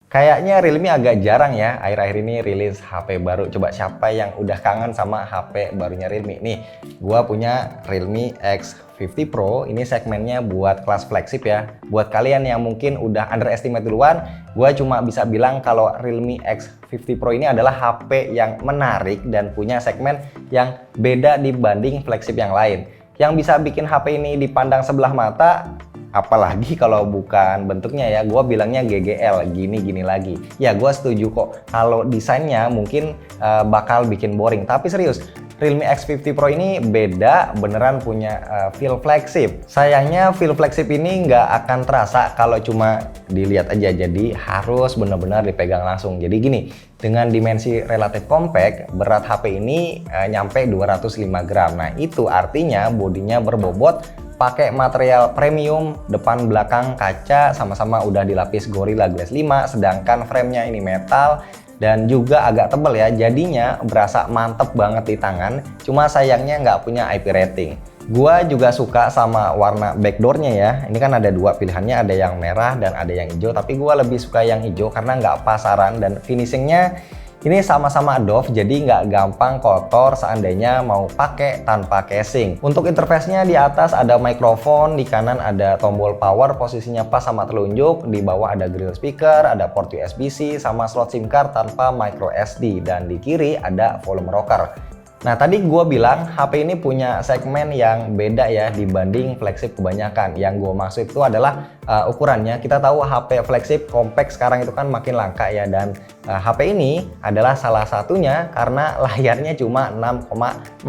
Kayaknya Realme agak jarang ya akhir-akhir ini rilis HP baru. Coba siapa yang udah kangen sama HP barunya Realme? Nih, gua punya Realme X50 Pro. Ini segmennya buat kelas flagship ya. Buat kalian yang mungkin udah underestimate duluan, gua cuma bisa bilang kalau Realme X50 Pro ini adalah HP yang menarik dan punya segmen yang beda dibanding flagship yang lain. Yang bisa bikin HP ini dipandang sebelah mata, apalagi kalau bukan bentuknya ya, gue bilangnya GGL, gini-gini lagi. Ya gue setuju kok, kalau desainnya mungkin bakal bikin boring. Tapi serius, Realme X50 Pro ini beda, beneran punya feel flagship. Sayangnya feel flagship ini nggak akan terasa kalau cuma dilihat aja, jadi harus benar-benar dipegang langsung. Jadi gini, dengan dimensi relatif compact, berat HP ini nyampe 205 gram. Nah itu artinya bodinya berbobot, pakai material premium, depan belakang kaca sama-sama udah dilapis Gorilla Glass 5, sedangkan framenya ini metal dan juga agak tebal ya, jadinya berasa mantep banget di tangan. Cuma sayangnya nggak punya IP rating. Gua juga suka sama warna backdoornya ya. Ini kan ada dua pilihannya, ada yang merah dan ada yang hijau, tapi gua lebih suka yang hijau karena nggak pasaran dan finishingnya ini sama-sama doff, jadi nggak gampang kotor seandainya mau pakai tanpa casing. Untuk interface-nya di atas ada mikrofon, di kanan ada tombol power, posisinya pas sama telunjuk, di bawah ada grill speaker, ada port USB-C, sama slot SIM card tanpa micro SD, dan di kiri ada volume rocker. Nah tadi gue bilang HP ini punya segmen yang beda ya dibanding flagship kebanyakan. Yang gue maksud itu adalah ukurannya. Kita tahu HP flagship compact sekarang itu kan makin langka ya, dan HP ini adalah salah satunya karena layarnya cuma 6,44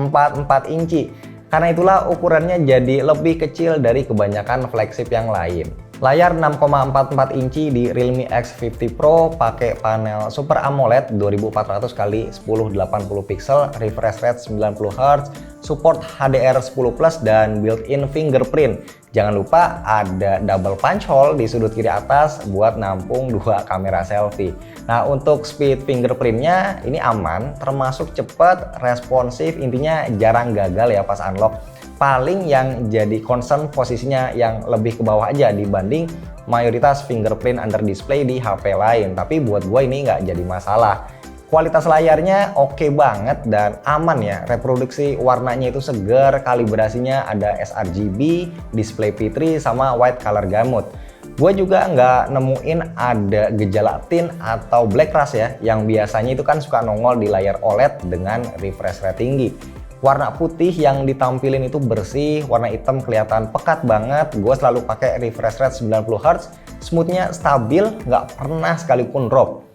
inci. Karena itulah ukurannya jadi lebih kecil dari kebanyakan flagship yang lain. Layar 6,44 inci di Realme X50 Pro pakai panel Super AMOLED 2400 x 1080 pixel, refresh rate 90 Hz, support HDR10+, dan built-in fingerprint. Jangan lupa ada double punch hole di sudut kiri atas buat nampung dua kamera selfie. Nah untuk speed fingerprintnya ini aman, termasuk cepat, responsif, intinya jarang gagal ya pas unlock. Paling yang jadi concern posisinya yang lebih ke bawah aja dibanding mayoritas fingerprint under display di HP lain. Tapi buat gue ini nggak jadi masalah. Kualitas layarnya oke banget dan aman ya. Reproduksi warnanya itu seger, kalibrasinya ada sRGB, display P3 sama white color gamut. Gue juga nggak nemuin ada gejala tint atau black rust ya, yang biasanya itu kan suka nongol di layar OLED dengan refresh rate tinggi. Warna putih yang ditampilin itu bersih, warna hitam kelihatan pekat banget. Gue selalu pakai refresh rate 90 Hz, smoothnya stabil, nggak pernah sekalipun drop.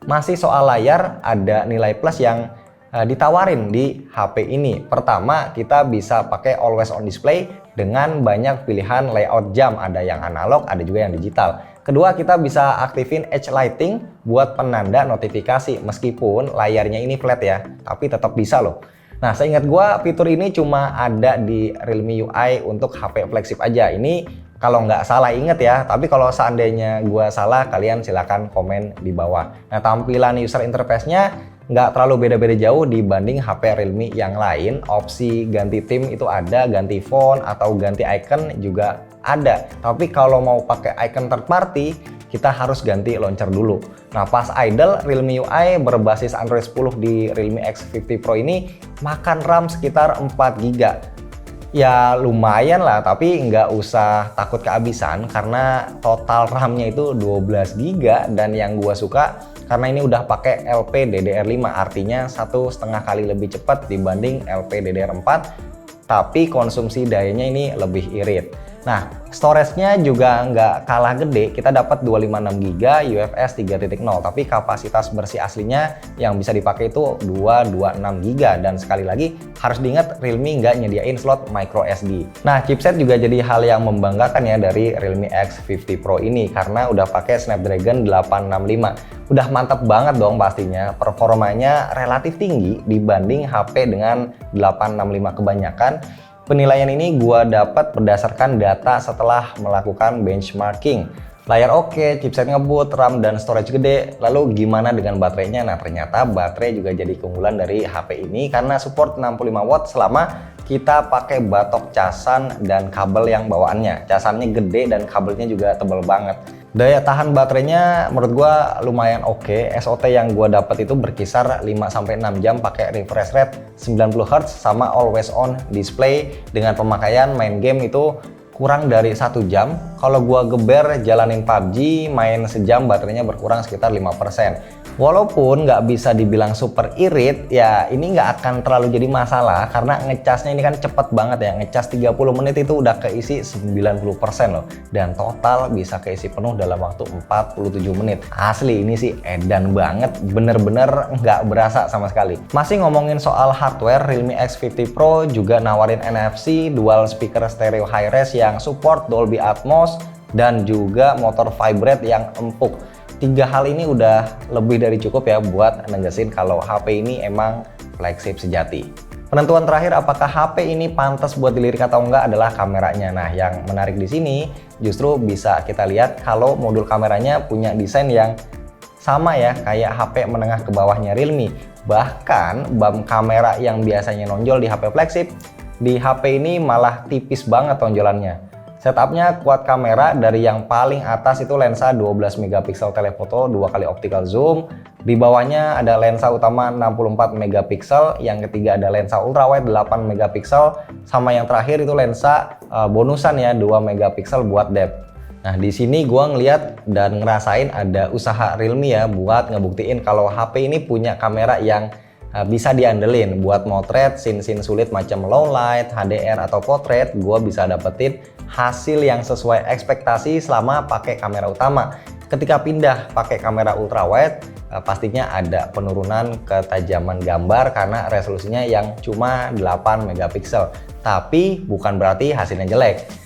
Masih soal layar, ada nilai plus yang ditawarin di HP ini. Pertama, kita bisa pakai always on display dengan banyak pilihan layout jam, ada yang analog, ada juga yang digital. Kedua, kita bisa aktifin edge lighting buat penanda notifikasi, meskipun layarnya ini flat ya, tapi tetap bisa loh. Nah, seingat gua fitur ini cuma ada di Realme UI untuk HP flagship aja. Ini kalau nggak salah inget ya, tapi kalau seandainya gua salah, kalian silahkan komen di bawah. Nah, tampilan user interface-nya nggak terlalu beda-beda jauh dibanding HP Realme yang lain. Opsi ganti theme itu ada, ganti font atau ganti icon juga ada. Tapi kalau mau pakai icon third party, kita harus ganti launcher dulu. Nah pas idle, Realme UI berbasis Android 10 di Realme X50 Pro ini makan RAM sekitar 4 GB. Ya lumayan lah, tapi nggak usah takut kehabisan karena total RAM-nya itu 12 GB, dan yang gua suka karena ini udah pakai LPDDR5, artinya 1,5 kali lebih cepat dibanding LPDDR4, tapi konsumsi dayanya ini lebih irit. Nah, storage-nya juga nggak kalah gede, kita dapat 256 GB UFS 3.0, tapi kapasitas bersih aslinya yang bisa dipakai itu 226 GB, dan sekali lagi harus diingat Realme nggak nyediain slot micro SD. Nah, chipset juga jadi hal yang membanggakan ya dari Realme X50 Pro ini, karena udah pakai Snapdragon 865. Udah mantap banget dong pastinya, performanya relatif tinggi dibanding HP dengan 865 kebanyakan. Penilaian ini gua dapat berdasarkan data setelah melakukan benchmarking. Layar oke, chipset ngebut, RAM dan storage gede. Lalu gimana dengan baterainya? Nah ternyata baterai juga jadi keunggulan dari HP ini karena support 65 watt selama kita pakai batok casan dan kabel yang bawaannya. Casannya gede dan kabelnya juga tebal banget. Daya tahan baterainya menurut gua lumayan oke. SOT yang gua dapat itu berkisar 5-6 jam pakai refresh rate 90 Hz sama always on display. Dengan pemakaian main game itu kurang dari 1 jam. Kalau gua geber jalanin PUBG, main sejam baterainya berkurang sekitar 5%. Walaupun nggak bisa dibilang super irit, ya ini nggak akan terlalu jadi masalah karena ngecasnya ini kan cepet banget ya. Ngecas 30 menit itu udah keisi 90% loh. Dan total bisa keisi penuh dalam waktu 47 menit. Asli ini sih edan banget, bener-bener nggak berasa sama sekali. Masih ngomongin soal hardware, Realme X50 Pro juga nawarin NFC, dual speaker stereo high-res yang support Dolby Atmos, dan juga motor vibrate yang empuk. 3 hal ini udah lebih dari cukup ya buat negesin kalau HP ini emang flagship sejati. Penentuan terakhir apakah HP ini pantas buat dilirik atau enggak adalah kameranya. Nah, yang menarik di sini justru bisa kita lihat kalau modul kameranya punya desain yang sama ya kayak HP menengah ke bawahnya Realme. Bahkan BAM kamera yang biasanya nonjol di HP flagship, di HP ini malah tipis banget tonjolannya. Setupnya kuat kamera, dari yang paling atas itu lensa 12 megapiksel telefoto 2 kali optical zoom, di bawahnya ada lensa utama 64 megapiksel, yang ketiga ada lensa ultrawide 8 megapiksel, sama yang terakhir itu lensa bonusan ya 2 megapiksel buat depth. Nah, di sini gua ngeliat dan ngerasain ada usaha Realme ya buat ngebuktiin kalau HP ini punya kamera yang bisa diandelin buat motret scene-scene sulit macam low light, HDR atau portrait. Gua bisa dapetin hasil yang sesuai ekspektasi selama pakai kamera utama. Ketika pindah pakai kamera ultrawide, pastinya ada penurunan ketajaman gambar karena resolusinya yang cuma 8 megapiksel. Tapi bukan berarti hasilnya jelek.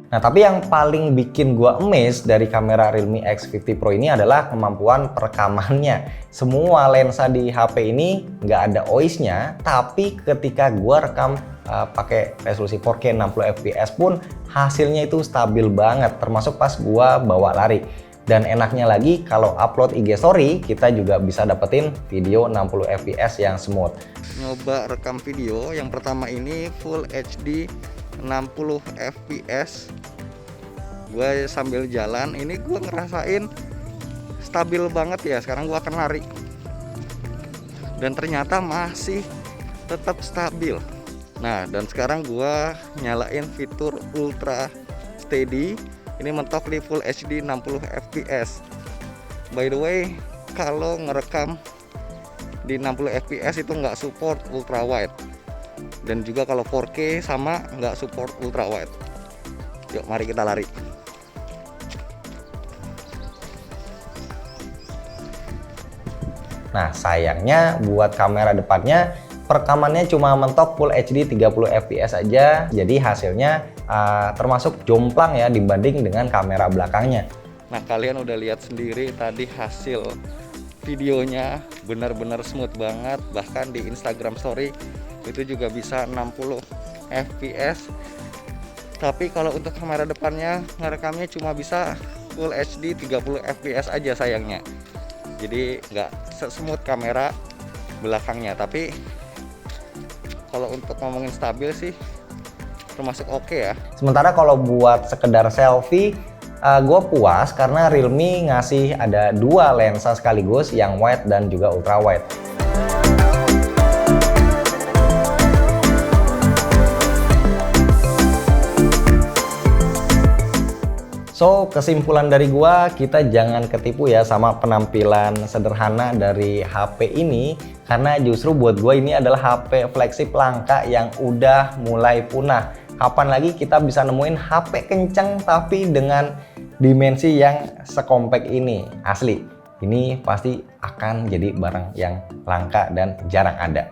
Nah, tapi yang paling bikin gua amazed dari kamera Realme X50 Pro ini adalah kemampuan perekamannya. Semua lensa di HP ini nggak ada OIS-nya, tapi ketika gua rekam pakai resolusi 4K 60 fps pun hasilnya itu stabil banget, termasuk pas gua bawa lari. Dan enaknya lagi kalau upload IG story, kita juga bisa dapetin video 60 fps yang smooth. Nyoba rekam video, yang pertama ini Full HD 60 fps. Gue sambil jalan ini gue ngerasain stabil banget ya. Sekarang gue akan lari dan ternyata masih tetap stabil. Nah, dan sekarang gue nyalain fitur Ultra Steady. Ini mentok di Full HD 60 fps. By the way, kalau ngerekam di 60 fps itu nggak support ultra wide, dan juga kalau 4K sama nggak support ultra wide. Yuk, mari kita lari. Nah, sayangnya buat kamera depannya perekamannya cuma mentok Full HD 30 fps aja, jadi hasilnya termasuk jomplang ya dibanding dengan kamera belakangnya. Nah, kalian udah lihat sendiri tadi hasil videonya benar-benar smooth banget. Bahkan di Instagram Story itu juga bisa 60 fps. Tapi kalau untuk kamera depannya ngerekamnya cuma bisa Full HD 30 fps aja sayangnya. Jadi nggak se-smooth kamera belakangnya. Tapi kalau untuk ngomongin stabil sih termasuk oke ya. Sementara kalau buat sekedar selfie, gue puas karena Realme ngasih ada 2 lensa sekaligus, yang wide dan juga ultra wide. So, kesimpulan dari gua, kita jangan ketipu ya sama penampilan sederhana dari HP ini, karena justru buat gua ini adalah HP flagship langka yang udah mulai punah. Kapan lagi kita bisa nemuin HP kenceng tapi dengan dimensi yang sekompak ini. Asli, ini pasti akan jadi barang yang langka dan jarang ada.